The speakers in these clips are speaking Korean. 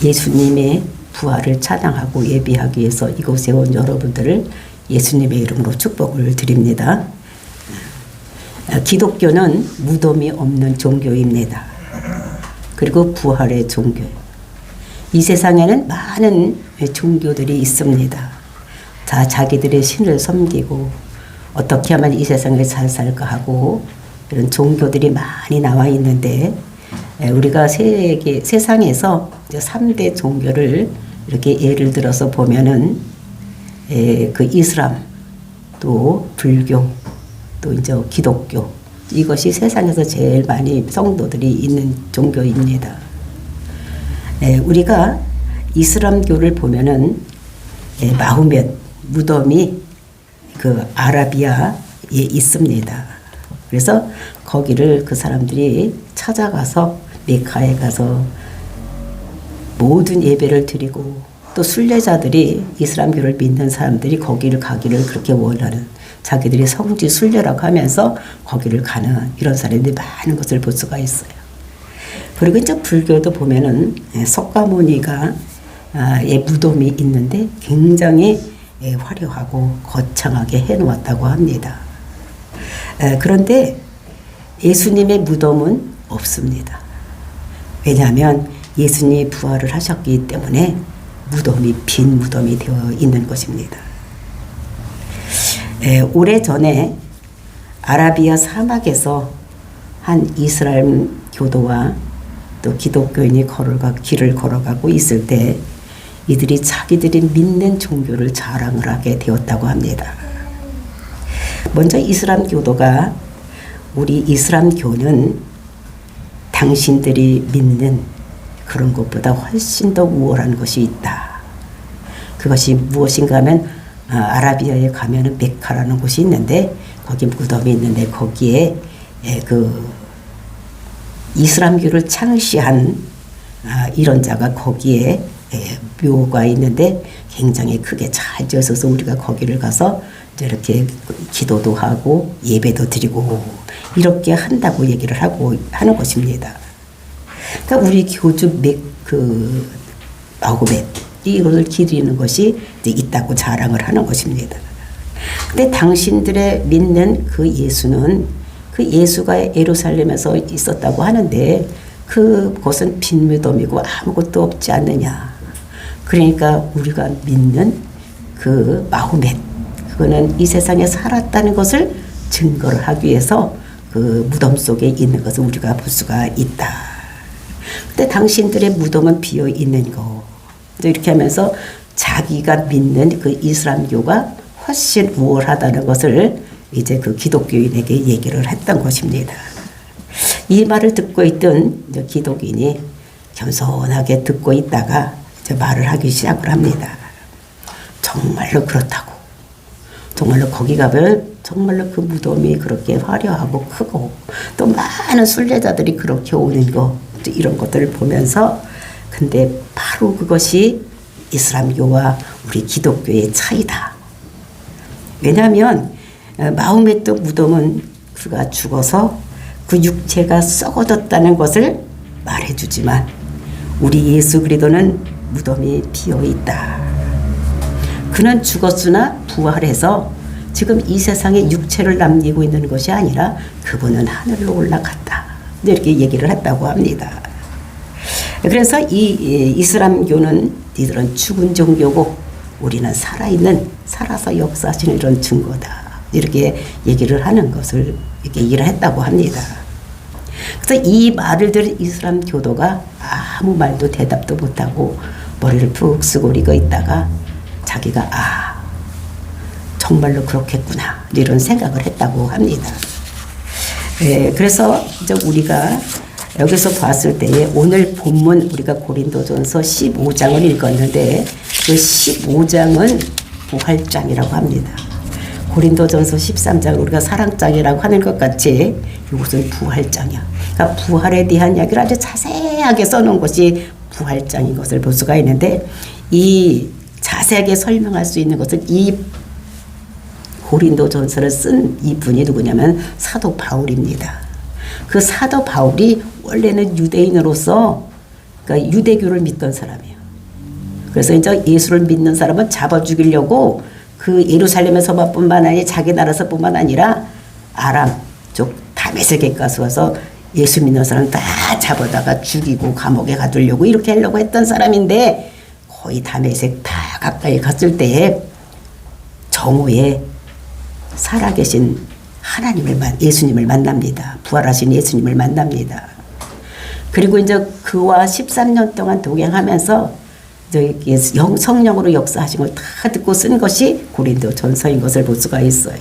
예수님의 부활을 찬양하고 예배하기 위해서 이곳에 온 여러분들을 예수님의 이름으로 축복을 드립니다. 기독교는 무덤이 없는 종교입니다. 그리고 부활의 종교. 이 세상에는 많은 종교들이 있습니다. 다 자기들의 신을 섬기고 어떻게 하면 이 세상을 잘 살까 하고 이런 종교들이 많이 나와 있는데 우리가 세상에서 3대 종교를 이렇게 예를 들어서 보면은 그 이슬람, 또 불교, 또 이제 기독교, 이것이 세상에서 제일 많이 성도들이 있는 종교입니다. 우리가 이슬람교를 보면은 마호멧 무덤이 그 아라비아에 있습니다. 그래서 거기를 그 사람들이 찾아가서 메카에 가서 모든 예배를 드리고 또 순례자들이 이슬람교를 믿는 사람들이 거기를 가기를 그렇게 원하는 자기들이 성지 순례라고 하면서 거기를 가는 이런 사람들이 많은 것을 볼 수가 있어요. 그리고 이제 불교도 보면은 석가모니가 무덤이 있는데 굉장히 화려하고 거창하게 해놓았다고 합니다. 그런데 예수님의 무덤은 없습니다. 왜냐하면 예수님이 부활을 하셨기 때문에 무덤이 빈 무덤이 되어 있는 것입니다. 오래전에 아라비아 사막에서 한 이스라엘 교도와 또 기독교인이 길을 걸어가고 있을 때 이들이 자기들이 믿는 종교를 자랑을 하게 되었다고 합니다. 먼저 이슬람 교도가 우리 이슬람 교는 당신들이 믿는 그런 것보다 훨씬 더 우월한 것이 있다. 그것이 무엇인가 하면 아라비아에 가면은 메카라는 곳이 있는데 거기 무덤이 있는데 거기에 그 이슬람교를 창시한 이런 자가 거기에 묘가 있는데 굉장히 크게 잘 지어서 우리가 거기를 가서 이렇게 기도도 하고 예배도 드리고 이렇게 한다고 얘기를 하는 것입니다. 그러니까 우리 교주 마호멧 이것을 기리는 것이 있다고 자랑을 하는 것입니다. 근데 당신들의 믿는 그 예수는 그 예수가 예루살렘에서 있었다고 하는데 그곳은 빈 무덤이고 아무것도 없지 않느냐. 그러니까 우리가 믿는 그 마호멧 그거는 이 세상에 살았다는 것을 증거를 하기 위해서 그 무덤 속에 있는 것을 우리가 볼 수가 있다. 근데 당신들의 무덤은 비어 있는 거. 이렇게 하면서 자기가 믿는 그 이슬람교가 훨씬 우월하다는 것을 이제 그 기독교인에게 얘기를 했던 것입니다. 이 말을 듣고 있던 기독인이 겸손하게 듣고 있다가 이제 말을 하기 시작을 합니다. 정말로 그렇다고. 정말로 거기 가면 정말로 그 무덤이 그렇게 화려하고 크고 또 많은 순례자들이 그렇게 오는 거 이런 것들을 보면서 근데 바로 그것이 이슬람교와 우리 기독교의 차이다. 왜냐하면 마호멧 무덤은 그가 죽어서 그 육체가 썩어졌다는 것을 말해주지만 우리 예수 그리스도는 무덤이 비어 있다. 그는 죽었으나 부활해서 지금 이 세상에 육체를 남기고 있는 것이 아니라 그분은 하늘로 올라갔다. 이렇게 얘기를 했다고 합니다. 그래서 이 이슬람교는 이들은 죽은 종교고 우리는 살아서 역사하시는 이런 증거다. 이렇게 얘기를 하는 것을 이렇게 얘기를 했다고 합니다. 그래서 이 말을 들은 이슬람 교도가 아무 말도 대답도 못하고 머리를 푹 쓰고리고 있다가 자기가 정말로 그렇겠구나 이런 생각을 했다고 합니다. 그래서 이제 우리가 여기서 봤을 때에 오늘 본문 우리가 고린도전서 15장을 읽었는데 그 15장은 부활장이라고 합니다. 고린도전서 13장 우리가 사랑장이라고 하는 것 같이 이것은 부활장이야. 그러니까 부활에 대한 이야기를 아주 자세하게 써놓은 것이 부활장인 것을 볼 수가 있는데 이 자세하게 설명할 수 있는 것은 이 고린도전서를 쓴 이분이 누구냐면 사도 바울입니다. 그 사도 바울이 원래는 유대인으로서 그러니까 유대교를 믿던 사람이에요. 그래서 이제 예수를 믿는 사람은 잡아 죽이려고 그 예루살렘에서뿐만 아니라 자기 나라에서뿐만 아니라 아람 쪽 다메섹에 가서 예수 믿는 사람 다 잡아다가 죽이고 감옥에 가두려고 이렇게 하려고 했던 사람인데 거의 다메섹 다 가까이 갔을 때에 정오에 살아계신 예수님을 만납니다. 부활하신 예수님을 만납니다. 그리고 이제 그와 13년 동안 동행하면서 성령으로 역사하신 걸 다 듣고 쓴 것이 고린도 전서인 것을 볼 수가 있어요.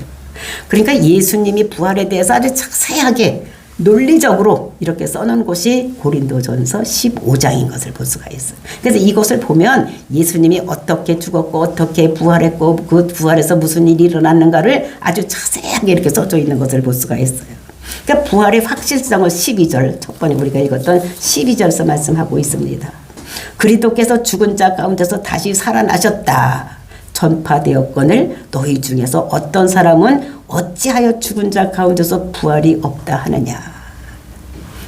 그러니까 예수님이 부활에 대해서 아주 자세하게 논리적으로 이렇게 써놓은 곳이 고린도전서 15장인 것을 볼 수가 있어요. 그래서 이것을 보면 예수님이 어떻게 죽었고 어떻게 부활했고 그 부활에서 무슨 일이 일어났는가를 아주 자세하게 이렇게 써져 있는 것을 볼 수가 있어요. 그러니까 부활의 확실성을 12절 첫 번에 우리가 읽었던 12절에서 말씀하고 있습니다. 그리스도께서 죽은 자 가운데서 다시 살아나셨다 전파되었거늘 너희 중에서 어떤 사람은 어찌하여 죽은 자 가운데서 부활이 없다 하느냐.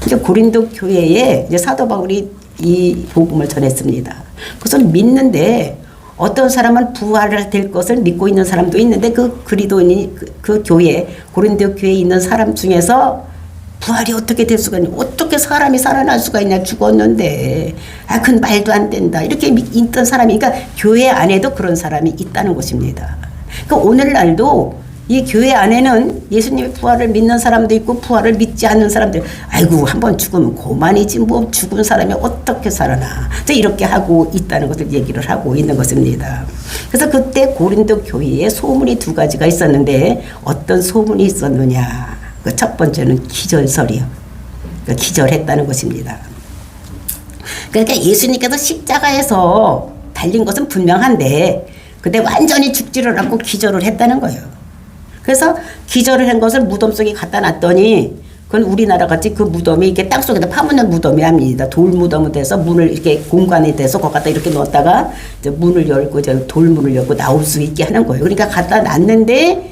이제 고린도 교회에 이제 사도 바울이 이 복음을 전했습니다. 그것을 믿는데 어떤 사람은 부활을 될 것을 믿고 있는 사람도 있는데 그 그리스도인이 그 교회 고린도 교회에 있는 사람 중에서 부활이 어떻게 될 수가 있냐, 어떻게 사람이 살아날 수가 있냐, 죽었는데 그건 말도 안 된다 이렇게 믿던 사람이, 그러니까 교회 안에도 그런 사람이 있다는 것입니다. 그러니까 오늘날도 이 교회 안에는 예수님의 부활을 믿는 사람도 있고 부활을 믿지 않는 사람들, 아이고 한번 죽으면 고만이지 뭐 죽은 사람이 어떻게 살아나, 이렇게 하고 있다는 것을 얘기를 하고 있는 것입니다. 그래서 그때 고린도 교회에 소문이 두 가지가 있었는데 어떤 소문이 있었느냐, 그 첫 번째는 기절설이요. 그러니까 기절했다는 것입니다. 그러니까 예수님께서 십자가에서 달린 것은 분명한데 근데 완전히 죽지를 않고 기절을 했다는 거예요. 그래서 기절을 한 것을 무덤 속에 갖다 놨더니 그건 우리나라 같이 그 무덤이 이렇게 땅 속에다 파묻는 무덤이 아닙니다. 돌 무덤이 돼서 문을 이렇게 공간이 돼서 거기 갖다 이렇게 넣었다가 이제 문을 열고 이제 돌문을 열고 나올 수 있게 하는 거예요. 그러니까 갖다 놨는데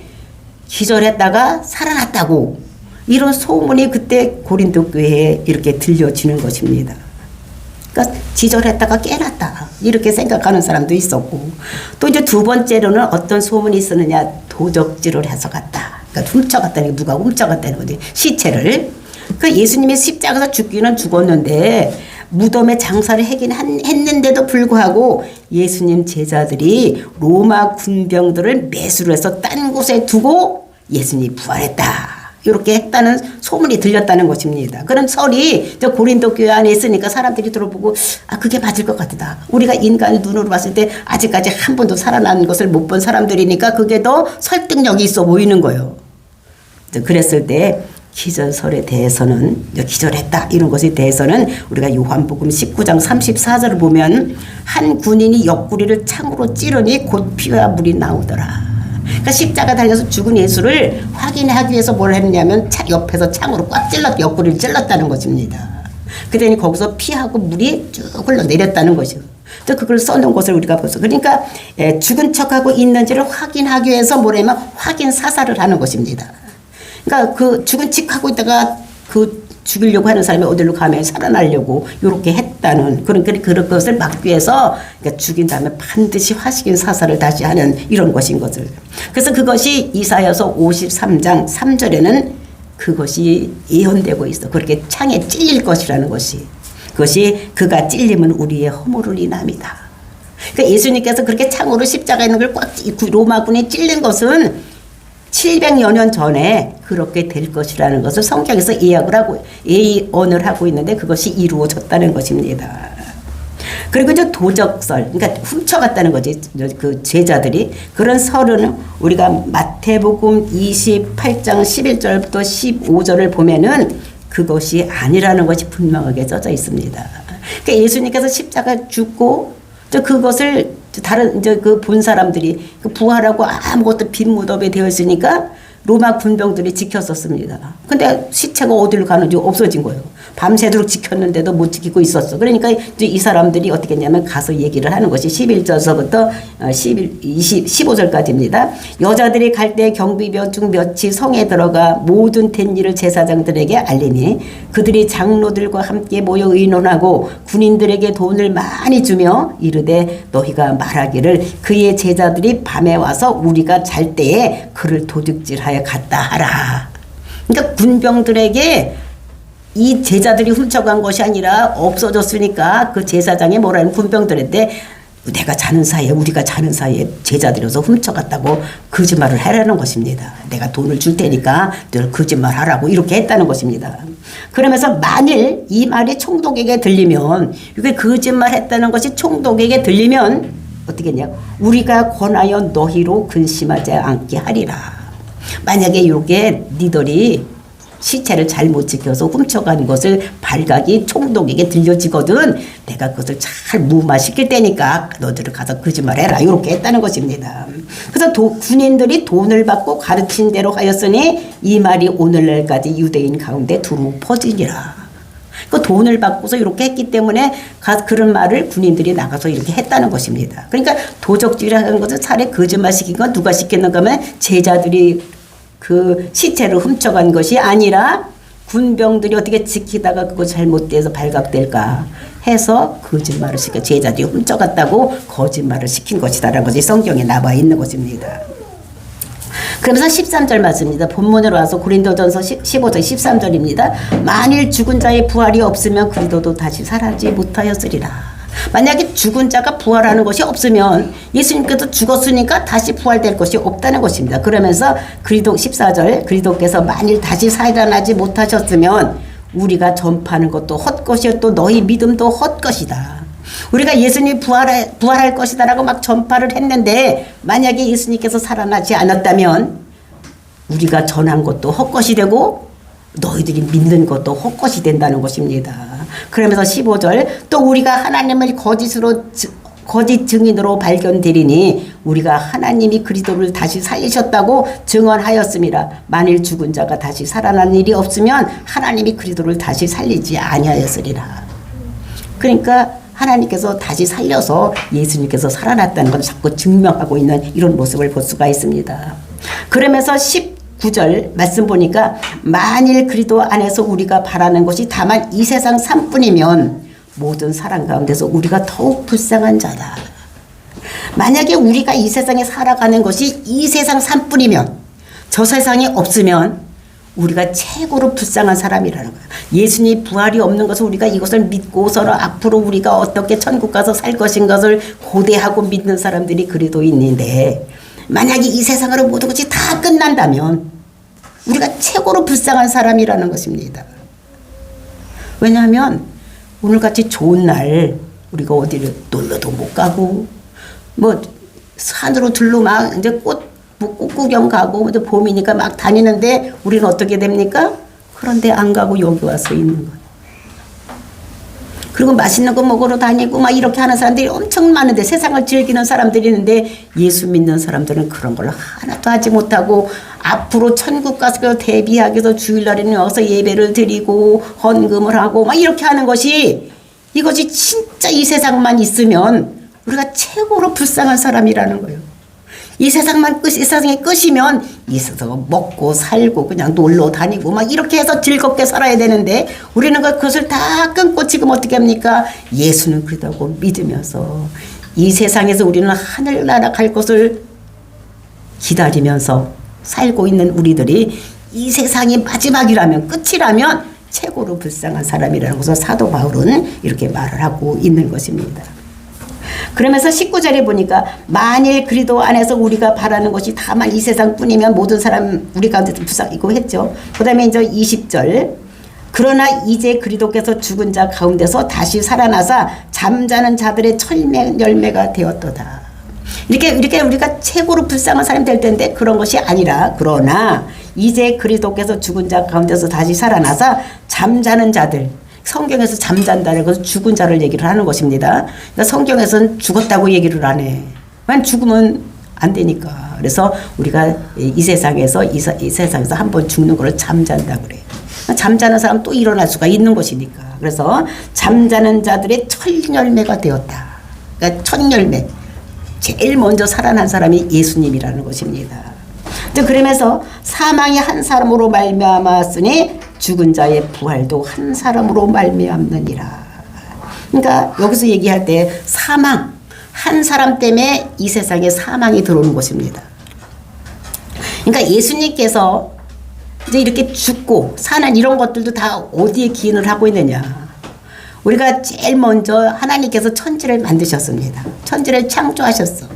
기절했다가 살아났다고 이런 소문이 그때 고린도 교회에 이렇게 들려지는 것입니다. 그러니까 기절했다가 깨났다 이렇게 생각하는 사람도 있었고, 또 이제 두 번째로는 어떤 소문이 있었느냐, 도적질을 해서 갔다. 그러니까 훔쳐갔다는 게, 누가 훔쳐갔다는 거지, 시체를. 그 예수님이 십자가에서 죽기는 죽었는데 무덤에 장사를 하긴 했는데도 불구하고 예수님 제자들이 로마 군병들을 매수를 해서 딴 곳에 두고 예수님이 부활했다 이렇게 했다는 소문이 들렸다는 것입니다. 그런 설이 고린도 교회 안에 있으니까 사람들이 들어보고 그게 맞을 것 같다. 우리가 인간의 눈으로 봤을 때 아직까지 한 번도 살아난 것을 못 본 사람들이니까 그게 더 설득력이 있어 보이는 거예요. 그랬을 때 기절설에 대해서는, 기절했다 이런 것에 대해서는 우리가 요한복음 19장 34절을 보면 한 군인이 옆구리를 창으로 찌르니 곧 피와 물이 나오더라. 그러니까 십자가 달려서 죽은 예수를 확인하기 위해서 뭘 했냐면 옆에서 창으로 꽉 옆구리를 찔렀다는 것입니다. 그러니 거기서 피하고 물이 쭉 흘러내렸다는 것이죠. 그걸 써놓은 것을 우리가 보죠. 그러니까 죽은 척하고 있는지를 확인하기 위해서 뭐냐면 확인 사살을 하는 것입니다. 그러니까 그 죽은 척하고 있다가 그 죽이려고 하는 사람이 어디로 가면 살아나려고 이렇게 했다는 그런 것을 막기 위해서, 그러니까 죽인 다음에 반드시 화식인 사살을 다시 하는 이런 것인 것을. 그래서 그것이 이사야서 53장 3절에는 그것이 예언되고 있어. 그렇게 창에 찔릴 것이라는 것이. 그것이 그가 찔리면 우리의 허물을 인함이다. 그러니까 예수님께서 그렇게 창으로 십자가에 있는 걸 꽉 로마군에 찔린 것은 700여 년 전에 그렇게 될 것이라는 것을 성경에서 예언을 하고 있는데 그것이 이루어졌다는 것입니다. 그리고 이제 도적설, 그러니까 훔쳐갔다는 거지, 그 제자들이. 그런 설은 우리가 마태복음 28장 11절부터 15절을 보면은 그것이 아니라는 것이 분명하게 써져 있습니다. 그러니까 예수님께서 십자가 죽고 그것을 다른 이제 그 본 사람들이 그 부활하고 아무것도 빈 무덤에 되어 있으니까 로마 군병들이 지켰었습니다. 근데 시체가 어디로 가는지 없어진 거예요. 밤새도록 지켰는데도 못 지키고 있었어. 그러니까 이제 이 사람들이 어떻게 했냐면 가서 얘기를 하는 것이 11절서부터 15절까지입니다. 여자들이 갈 때 경비병 중 몇이 성에 들어가 모든 된 일을 제사장들에게 알리니 그들이 장로들과 함께 모여 의논하고 군인들에게 돈을 많이 주며 이르되 너희가 말하기를 그의 제자들이 밤에 와서 우리가 잘 때에 그를 도둑질하여 갔다 하라. 그러니까 군병들에게 이 제자들이 훔쳐간 것이 아니라 없어졌으니까 그 제사장이 뭐라는 군병들한테 내가 자는 사이에 우리가 자는 사이에 제자들이어서 훔쳐갔다고 거짓말을 하라는 것입니다. 내가 돈을 줄 테니까 늘 거짓말 하라고 이렇게 했다는 것입니다. 그러면서 만일 이 말이 총독에게 들리면 이게 거짓말 했다는 것이 총독에게 들리면 어떻게 했냐? 우리가 권하여 너희로 근심하지 않게 하리라. 만약에 이렇게 니들이 시체를 잘못 지켜서 훔쳐간 것을 발각이 총독에게 들려지거든 내가 그것을 잘 무마시킬 테니까 너희들 가서 거짓말해라 이렇게 했다는 것입니다. 그래서 군인들이 돈을 받고 가르친 대로 하였으니 이 말이 오늘날까지 유대인 가운데 두루 퍼지니라. 그 돈을 받고서 이렇게 했기 때문에 그런 말을 군인들이 나가서 이렇게 했다는 것입니다. 그러니까 도적질하는 것은 차라리 거짓말 시킨 건 누가 시켰는가 하면 제자들이 그 시체를 훔쳐간 것이 아니라 군병들이 어떻게 지키다가 그거 잘못돼서 발각될까 해서 거짓말을 시켜 제자들이 훔쳐갔다고 거짓말을 시킨 것이다라는 것이 성경에 나와 있는 것입니다. 그러면서 13절 말씀입니다. 본문으로 와서 고린도전서 15절 13절입니다. 만일 죽은 자의 부활이 없으면 그리스도도 다시 살아나지 못하였으리라. 만약에 죽은 자가 부활하는 것이 없으면 예수님께서 죽었으니까 다시 부활될 것이 없다는 것입니다. 그러면서 그리스도 14절 그리스도께서 만일 다시 살아나지 못하셨으면 우리가 전파하는 것도 헛것이요 또 너희 믿음도 헛것이다. 우리가 예수님이 부활할 것이다라고 막 전파를 했는데 만약에 예수님께서 살아나지 않았다면 우리가 전한 것도 헛것이 되고 너희들이 믿는 것도 헛것이 된다는 것입니다. 그러면서 15절 또 우리가 하나님을 거짓 증인으로 발견되리니 우리가 하나님이 그리스도를 다시 살리셨다고 증언하였습니다. 만일 죽은 자가 다시 살아난 일이 없으면 하나님이 그리스도를 다시 살리지 아니하였으리라. 그러니까 하나님께서 다시 살려서 예수님께서 살아났다는 걸 자꾸 증명하고 있는 이런 모습을 볼 수가 있습니다. 그러면서 19절 말씀 보니까 만일 그리스도 안에서 우리가 바라는 것이 다만 이 세상 삶뿐이면 모든 사람 가운데서 우리가 더욱 불쌍한 자다. 만약에 우리가 이 세상에 살아가는 것이 이 세상 삶뿐이면 저 세상에 없으면 우리가 최고로 불쌍한 사람이라는 거예요. 예수님 부활이 없는 것을 우리가 이것을 믿고서는 앞으로 우리가 어떻게 천국 가서 살 것인 것을 고대하고 믿는 사람들이 그래도 있는데 만약에 이 세상으로 모든 것이 다 끝난다면 우리가 최고로 불쌍한 사람이라는 것입니다. 왜냐하면 오늘같이 좋은 날 우리가 어디를 놀러도 못 가고 뭐 산으로 들로 막 이제 꽃 구경 가고 이제 봄이니까 막 다니는데 우리는 어떻게 됩니까? 그런데 안 가고 여기 와서 있는 거예요. 그리고 맛있는 거 먹으러 다니고 막 이렇게 하는 사람들이 엄청 많은데 세상을 즐기는 사람들이 있는데 예수 믿는 사람들은 그런 걸 하나도 하지 못하고 앞으로 천국 가서 대비하기 위해서 주일날에는 와서 예배를 드리고 헌금을 하고 막 이렇게 하는 것이 이것이 진짜 이 세상만 있으면 우리가 최고로 불쌍한 사람이라는 거예요. 이 세상에 끝이면 이 세상 먹고 살고 그냥 놀러 다니고 막 이렇게 해서 즐겁게 살아야 되는데 우리는 그것을 다 끊고 지금 어떻게 합니까? 예수는 그렇다고 믿으면서 이 세상에서 우리는 하늘나라 갈 것을 기다리면서 살고 있는 우리들이 이 세상이 마지막이라면 끝이라면 최고로 불쌍한 사람이라는 것을 사도 바울은 이렇게 말을 하고 있는 것입니다. 그러면서 19절에 보니까 만일 그리스도 안에서 우리가 바라는 것이 다만 이 세상뿐이면 모든 사람 우리 가운데서 불쌍이고 했죠. 그 다음에 이제 20절 그러나 이제 그리스도께서 죽은 자 가운데서 다시 살아나사 잠자는 자들의 열매가 되었도다. 이렇게 우리가 최고로 불쌍한 사람이 될 텐데 그런 것이 아니라 그러나 이제 그리스도께서 죽은 자 가운데서 다시 살아나사 잠자는 자들 성경에서 잠잔다는 것은 죽은 자를 얘기를 하는 것입니다. 그러니까 성경에서는 죽었다고 얘기를 안 해. 만 죽으면 안 되니까. 그래서 우리가 이 세상에서 한번 죽는 걸 잠잔다 그래. 잠자는 사람 또 일어날 수가 있는 것이니까. 그래서 잠자는 자들의 첫 열매가 되었다. 그러니까 첫 열매. 제일 먼저 살아난 사람이 예수님이라는 것입니다. 그러면서 사망이 한 사람으로 말미암았으니 죽은 자의 부활도 한 사람으로 말미암느니라. 그러니까 여기서 얘기할 때 사망, 한 사람 때문에 이 세상에 사망이 들어오는 것입니다. 그러니까 예수님께서 이제 이렇게 죽고 사는 이런 것들도 다 어디에 기인을 하고 있느냐. 우리가 제일 먼저 하나님께서 천지를 만드셨습니다. 천지를 창조하셨어.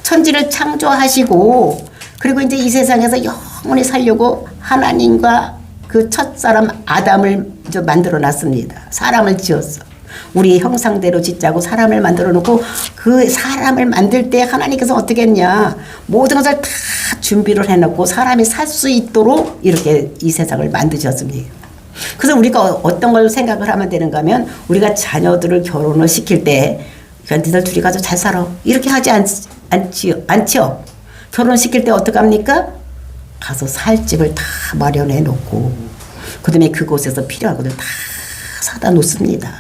천지를 창조하시고 그리고 이제 이 세상에서 영원히 살려고 하나님과 그 첫사람 아담을 이제 만들어 놨습니다. 사람을 지었어. 우리 형상대로 짓자고 사람을 만들어 놓고 그 사람을 만들 때 하나님께서 어떻게 했냐. 모든 것을 다 준비를 해놓고 사람이 살 수 있도록 이렇게 이 세상을 만드셨습니다. 그래서 우리가 어떤 걸 생각을 하면 되는가 하면 우리가 자녀들을 결혼을 시킬 때 니들 둘이 가서 잘 살아. 이렇게 하지 않지요. 결혼시킬 때 어떡합니까? 가서 살 집을 다 마련해 놓고 그 다음에 그곳에서 필요한 것들 다 사다 놓습니다.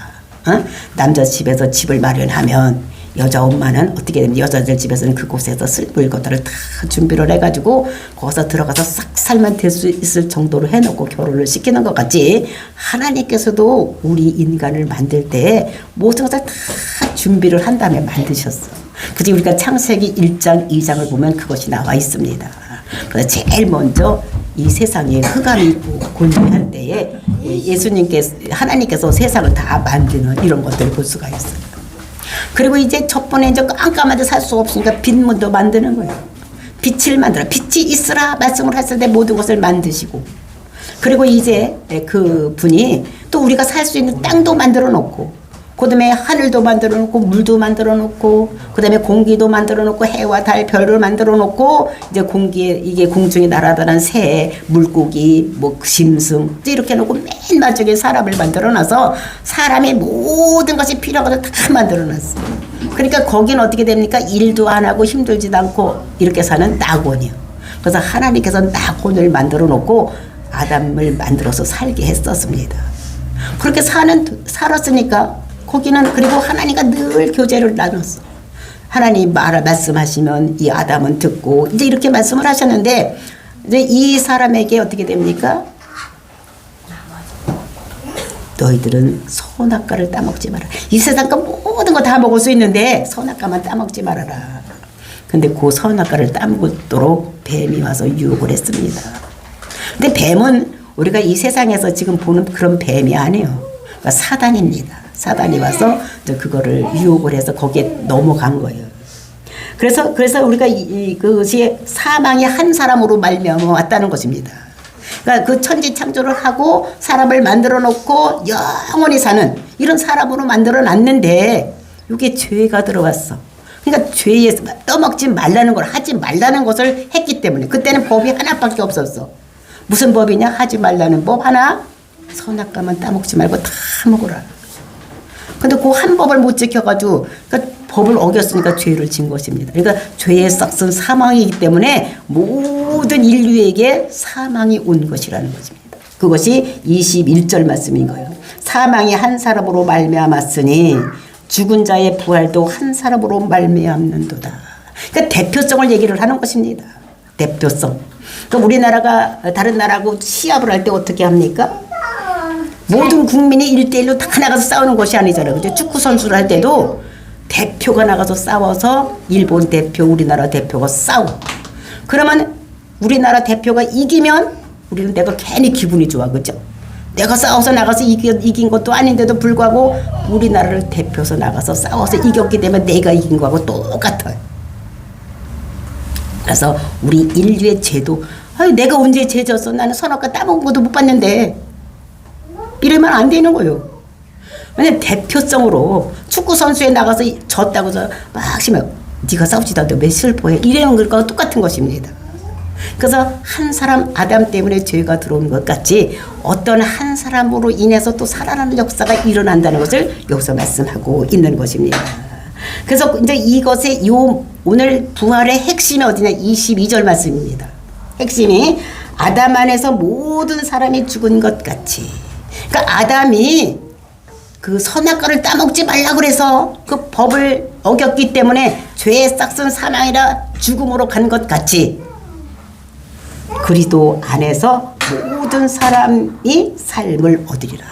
남자 집에서 집을 마련하면 여자 엄마는 어떻게 되면 여자들 집에서는 그곳에서 쓸 물건들을 다 준비를 해가지고 거기서 들어가서 싹 살만 될 수 있을 정도로 해놓고 결혼을 시키는 것 같이 하나님께서도 우리 인간을 만들 때 모든 것을 다 준비를 한 다음에 만드셨어. 그래서 우리가 창세기 1장 2장을 보면 그것이 나와 있습니다. 그래서 제일 먼저 이 세상에 흑암이 있고 곤고할 때에 하나님께서 세상을 다 만드는 이런 것들을 볼 수가 있어요. 그리고 이제 첫 번에 이제 깜깜한데 살 수 없으니까 빛문도 만드는 거예요. 빛을 만들어. 빛이 있으라 말씀을 했을 때 모든 것을 만드시고. 그리고 이제 그 분이 또 우리가 살 수 있는 땅도 만들어 놓고 그 다음에 하늘도 만들어 놓고 물도 만들어 놓고 그 다음에 공기도 만들어 놓고 해와 달 별을 만들어 놓고 이제 공기에 이게 공중에 날아다니는 새 물고기 뭐 짐승 이렇게 놓고 맨 마지막에 사람을 만들어 놔서 사람의 모든 것이 필요한 것을 다 만들어 놨어. 그러니까 거기는 어떻게 됩니까? 일도 안 하고 힘들지도 않고 이렇게 사는 낙원이요. 그래서 하나님께서 낙원을 만들어 놓고 아담을 만들어서 살게 했었습니다. 그렇게 살았으니까 거기는 그리고 하나님과 늘 교제를 나눴어. 하나님 말씀하시면 이 아담은 듣고 이제 이렇게 말씀을 하셨는데 이제 이 사람에게 어떻게 됩니까? 너희들은 선악과를 따먹지 말아라. 이 세상 거 모든 거 다 먹을 수 있는데 선악과만 따먹지 말아라. 근데 그 선악과를 따먹도록 뱀이 와서 유혹을 했습니다. 근데 뱀은 우리가 이 세상에서 지금 보는 그런 뱀이 아니에요. 그러니까 사단입니다. 사단이 와서 그거를 유혹을 해서 거기에 넘어간 거예요. 그래서 우리가 그것이 사망이 한 사람으로 말미암아 왔다는 것입니다. 그러니까 그 천지 창조를 하고 사람을 만들어 놓고 영원히 사는 이런 사람으로 만들어 놨는데 이게 죄가 들어왔어. 그러니까 죄에 떠먹지 말라는 걸 하지 말라는 것을 했기 때문에 그때는 법이 하나밖에 없었어. 무슨 법이냐? 하지 말라는 법 하나. 선악과만 따먹지 말고 다 먹어라. 근데 그 한 법을 못 지켜가지고 그러니까 법을 어겼으니까 죄를 진 것입니다. 그러니까 죄의 싹은 사망이기 때문에 모든 인류에게 사망이 온 것이라는 것입니다. 그것이 21절 말씀인 거예요. 사망이 한 사람으로 말미암았으니 죽은 자의 부활도 한 사람으로 말미암는도다. 그러니까 대표성을 얘기를 하는 것입니다. 대표성. 그러니까 우리나라가 다른 나라하고 시합을 할 때 어떻게 합니까? 모든 국민이 1대1로 다 나가서 싸우는 것이 아니잖아요. 그죠? 축구 선수를 할 때도 대표가 나가서 싸워서 일본 대표, 우리나라 대표가 싸워. 그러면 우리나라 대표가 이기면 우리는 내가 괜히 기분이 좋아. 그죠? 내가 싸워서 나가서 이긴 것도 아닌데도 불구하고 우리나라를 대표해서 나가서 싸워서 이겼기 때문에 내가 이긴 거하고 똑같아요. 그래서 우리 인류의 죄도 내가 언제 죄 졌어? 나는 선악과 따먹은 것도 못 봤는데 이러면 안 되는 거예요. 왜냐면 대표성으로 축구 선수에 나가서 졌다고 해서 막 심해요. 네가 싸우지도 않는데 왜 슬퍼해? 이래는 것과 똑같은 것입니다. 그래서 한 사람 아담 때문에 죄가 들어온 것 같이 어떤 한 사람으로 인해서 또 살아나는 역사가 일어난다는 것을 여기서 말씀하고 있는 것입니다. 그래서 이제 이것의 오늘 부활의 핵심이 어디냐? 22절 말씀입니다. 핵심이 아담 안에서 모든 사람이 죽은 것 같이. 그러니까 아담이 그 선악과를 따먹지 말라 그래서 그 법을 어겼기 때문에 죄의 싹슨 사망이라 죽음으로 간 것 같이 그리스도 안에서 모든 사람이 삶을 얻으리라.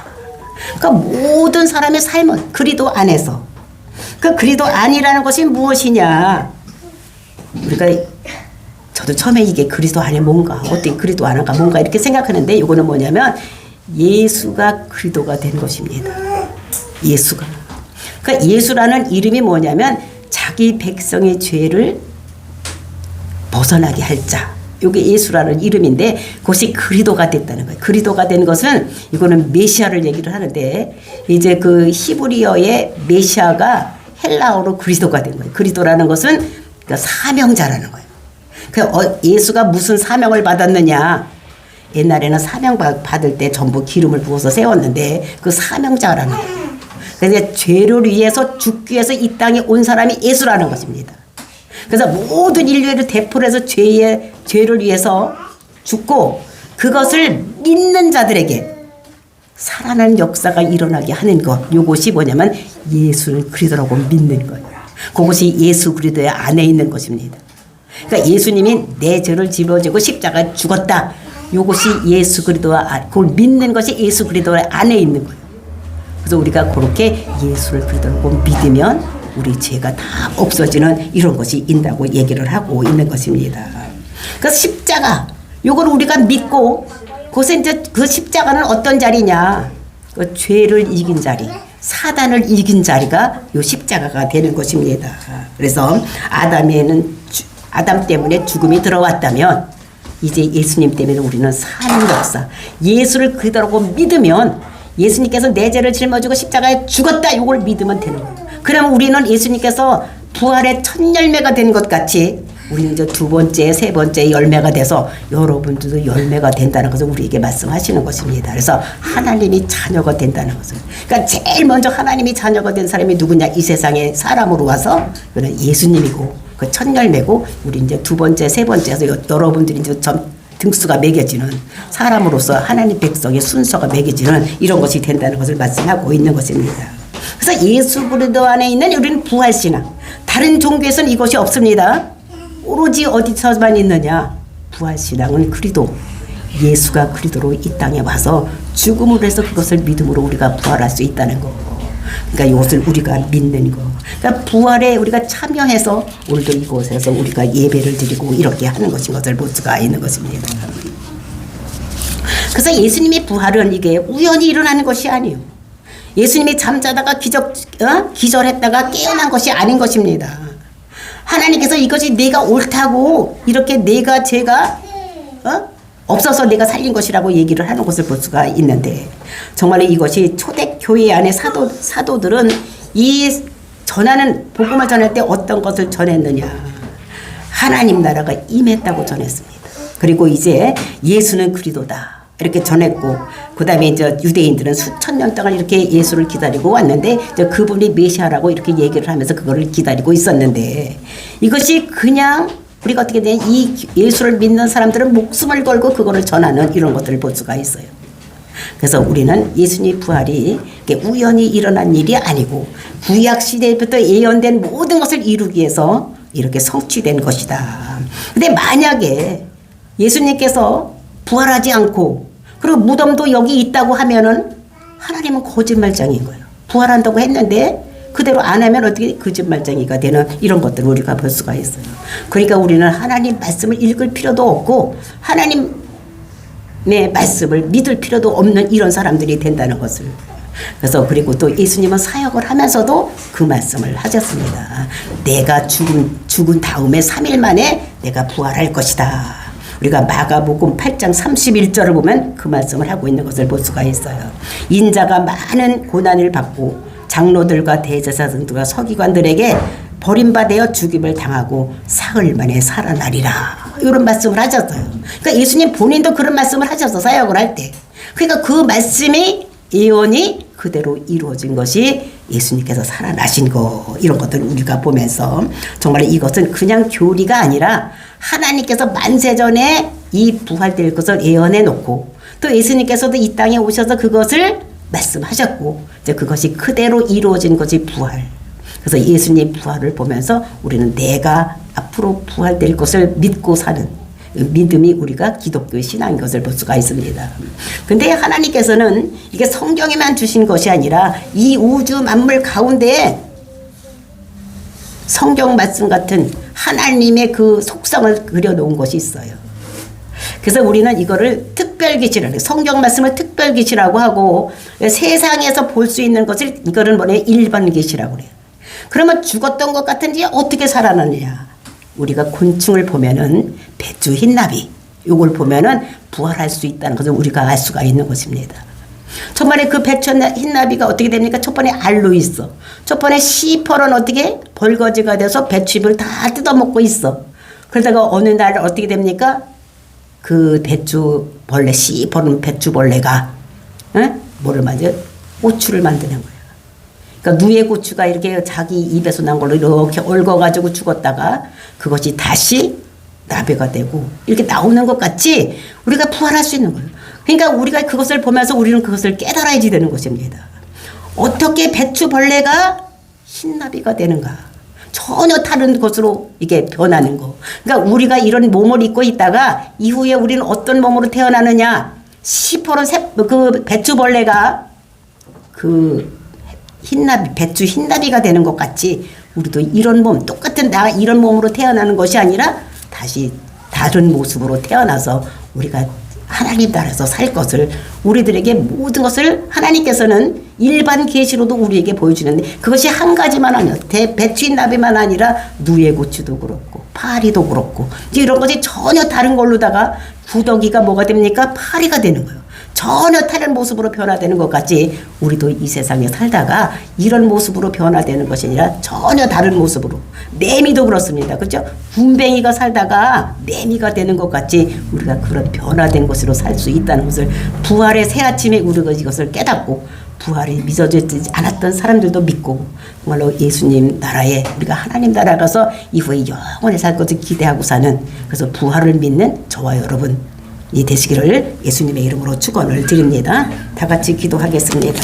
그러니까 모든 사람의 삶은 그리스도 안에서. 그 그리스도 안이라는 것이 무엇이냐? 우리가 저도 처음에 이게 그리스도 안에 뭔가 어떻게 그리스도 안인가 뭔가 이렇게 생각하는데 이거는 뭐냐면 예수가 그리스도가 된 것입니다. 예수가. 그러니까 예수라는 이름이 뭐냐면 자기 백성의 죄를 벗어나게 할 자. 이게 예수라는 이름인데 그것이 그리스도가 됐다는 거예요. 그리스도가 된 것은 이거는 메시아를 얘기를 하는데 이제 그 히브리어의 메시아가 헬라어로 그리스도가 된 거예요. 그리스도라는 것은 그러니까 사명자라는 거예요. 예수가 무슨 사명을 받았느냐? 옛날에는 사명 받을 때 전부 기름을 부어서 세웠는데 그 사명자라는 거예요. 그래서 죄를 위해서 죽기 위해서 이 땅에 온 사람이 예수라는 것입니다. 그래서 모든 인류를 대표로 해서 죄를 위해서 죽고 그것을 믿는 자들에게 살아나는 역사가 일어나게 하는 것. 이것이 뭐냐면 예수는 그리스도라고 믿는 거예요. 그것이 예수 그리스도의 안에 있는 것입니다. 그러니까 예수님이 내 죄를 짊어지고 십자가에 죽었다. 이것이 예수 그리스도와 그걸 믿는 것이 예수 그리스도의 안에 있는 거예요. 그래서 우리가 그렇게 예수를 그리스도라고 믿으면 우리 죄가 다 없어지는 이런 것이 있다고 얘기를 하고 있는 것입니다. 그 십자가, 요걸 우리가 믿고, 그것에 이제 그 십자가는 어떤 자리냐? 그 죄를 이긴 자리, 사단을 이긴 자리가 요 십자가가 되는 것입니다. 그래서 아담 때문에 죽음이 들어왔다면, 이제 예수님 때문에 우리는 사는 역사, 예수를 그대로고 믿으면 예수님께서 내 죄를 짊어지고 십자가에 죽었다, 요걸 믿으면 되는 거예요. 그럼 우리는 예수님께서 부활의 첫 열매가 된 것 같이 우리는 이제 두 번째, 세 번째 열매가 돼서 여러분들도 열매가 된다는 것을 우리에게 말씀하시는 것입니다. 그래서 하나님이 자녀가 된다는 것을. 그러니까 제일 먼저 하나님이 자녀가 된 사람이 누구냐? 이 세상에 사람으로 와서 그는 예수님이고 그 첫 열매고 우리 이제 두 번째, 세 번째에서 여러분들이 이제 등수가 매겨지는 사람으로서 하나님 백성의 순서가 매겨지는 이런 것이 된다는 것을 말씀하고 있는 것입니다. 그래서 예수 그리스도 안에 있는 우리는 부활신앙. 다른 종교에서는 이것이 없습니다. 오로지 어디서만 있느냐? 부활신앙은 그리스도. 예수가 그리스도로 이 땅에 와서 죽음으로 해서 그것을 믿음으로 우리가 부활할 수 있다는 거. 그러니까 이것을 우리가 믿는 거. 그러니까 부활에 우리가 참여해서 오늘도 이곳에서 우리가 예배를 드리고 이렇게 하는 것인 것을 볼 수가 있는 것입니다. 그래서 예수님의 부활은 이게 우연히 일어나는 것이 아니에요. 예수님이 잠자다가 기절했다가 깨어난 것이 아닌 것입니다. 하나님께서 이것이 내가 옳다고 이렇게 제가 없어서 내가 살린 것이라고 얘기를 하는 것을 볼 수가 있는데 정말 이것이 초대교회 안에 사도들은 이 전하는 복음을 전할 때 어떤 것을 전했느냐. 하나님 나라가 임했다고 전했습니다. 그리고 이제 예수는 그리스도다. 이렇게 전했고 그 다음에 이제 유대인들은 수천 년 동안 이렇게 예수를 기다리고 왔는데 그분이 메시아라고 이렇게 얘기를 하면서 그거를 기다리고 있었는데 이것이 그냥 우리가 어떻게 되냐 이 예수를 믿는 사람들은 목숨을 걸고 그거를 전하는 이런 것들을 볼 수가 있어요. 그래서 우리는 예수님 부활이 우연히 일어난 일이 아니고 구약 시대부터 예언된 모든 것을 이루기 위해서 이렇게 성취된 것이다. 근데 만약에 예수님께서 부활하지 않고 그리고 무덤도 여기 있다고 하면은 하나님은 거짓말장인 거예요. 부활한다고 했는데 그대로 안 하면 어떻게 거짓말장이가 되는 이런 것들을 우리가 볼 수가 있어요. 그러니까 우리는 하나님 말씀을 읽을 필요도 없고 하나님의 말씀을 믿을 필요도 없는 이런 사람들이 된다는 것을. 그래서 그리고 또 예수님은 사역을 하면서도 그 말씀을 하셨습니다. 내가 죽은 다음에 3일 만에 내가 부활할 것이다. 우리가 마가복음 8장 31절을 보면 그 말씀을 하고 있는 것을 볼 수가 있어요. 인자가 많은 고난을 받고 장로들과 대제사장들과 서기관들에게 버림받아 죽임을 당하고 사흘 만에 살아나리라. 이런 말씀을 하셨어요. 그러니까 예수님 본인도 그런 말씀을 하셔서 사역을 할 때. 그러니까 그 말씀이 예언이 그대로 이루어진 것이 예수님께서 살아나신 거 이런 것들을 우리가 보면서 정말 이것은 그냥 교리가 아니라 하나님께서 만세전에 이 부활될 것을 예언해 놓고 또 예수님께서도 이 땅에 오셔서 그것을 말씀하셨고 이제 그것이 그대로 이루어진 것이 부활. 그래서 예수님 부활을 보면서 우리는 내가 앞으로 부활될 것을 믿고 사는 믿음이 우리가 기독교 신앙인 것을 볼 수가 있습니다. 근데 하나님께서는 이게 성경에만 주신 것이 아니라 이 우주 만물 가운데에 성경 말씀 같은 하나님의 그 속성을 그려놓은 것이 있어요. 그래서 우리는 이거를 특별계시라고 성경 말씀을 특별계시라고 하고 세상에서 볼 수 있는 것을 이거를 뭐냐 일반계시라고 그래요. 그러면 죽었던 것 같은지 어떻게 살아나느냐. 우리가 곤충을 보면은 배추 흰나비 요걸 보면은 부활할 수 있다는 것을 우리가 알 수가 있는 것입니다. 첫번에 그 배추 흰나비가 어떻게 됩니까? 첫번에 알로 있어. 첫번에 시퍼런 어떻게 벌거지가 돼서 배추잎을 다 뜯어먹고 있어. 그러다가 어느 날 어떻게 됩니까? 그 배추벌레 시퍼런 배추벌레가 뭐를 만들어? 고추를 만드는 거야. 그러니까 누에 고추가 이렇게 자기 입에서 난 걸로 이렇게 얽어가지고 죽었다가 그것이 다시 나베가 되고 이렇게 나오는 것 같이 우리가 부활할 수 있는 거예요. 그러니까 우리가 그것을 보면서 우리는 그것을 깨달아야지 되는 것입니다. 어떻게 배추벌레가 흰나비가 되는가? 전혀 다른 것으로 이게 변하는 거. 그러니까 우리가 이런 몸을 입고 있다가 이후에 우리는 어떤 몸으로 태어나느냐? 시퍼런 그 배추벌레가 그 흰나비, 배추 흰나비가 되는 것 같이 우리도 이런 몸, 똑같은 나 이런 몸으로 태어나는 것이 아니라 다시 다른 모습으로 태어나서 우리가 하나님 따라서 살 것을 우리들에게 모든 것을 하나님께서는 일반 계시로도 우리에게 보여주는데 그것이 한 가지만 아니라 배추 흰나비만 아니라 누에 고추도 그렇고 파리도 그렇고 이런 것이 전혀 다른 걸로다가 구더기가 뭐가 됩니까? 파리가 되는 거예요. 전혀 다른 모습으로 변화되는 것 같이 우리도 이 세상에 살다가 이런 모습으로 변화되는 것이 아니라 전혀 다른 모습으로 매미도 그렇습니다. 그렇죠? 군뱅이가 살다가 매미가 되는 것 같이 우리가 그런 변화된 것으로 살 수 있다는 것을 부활의 새 아침에 우리가 이것을 깨닫고 부활이 믿어지지 않았던 사람들도 믿고 정말로 예수님 나라에 우리가 하나님 나라 가서 이후에 영원히 살 것을 기대하고 사는 그래서 부활을 믿는 저와 여러분 이 되시기를 예수님의 이름으로 축원을 드립니다. 다 같이 기도하겠습니다.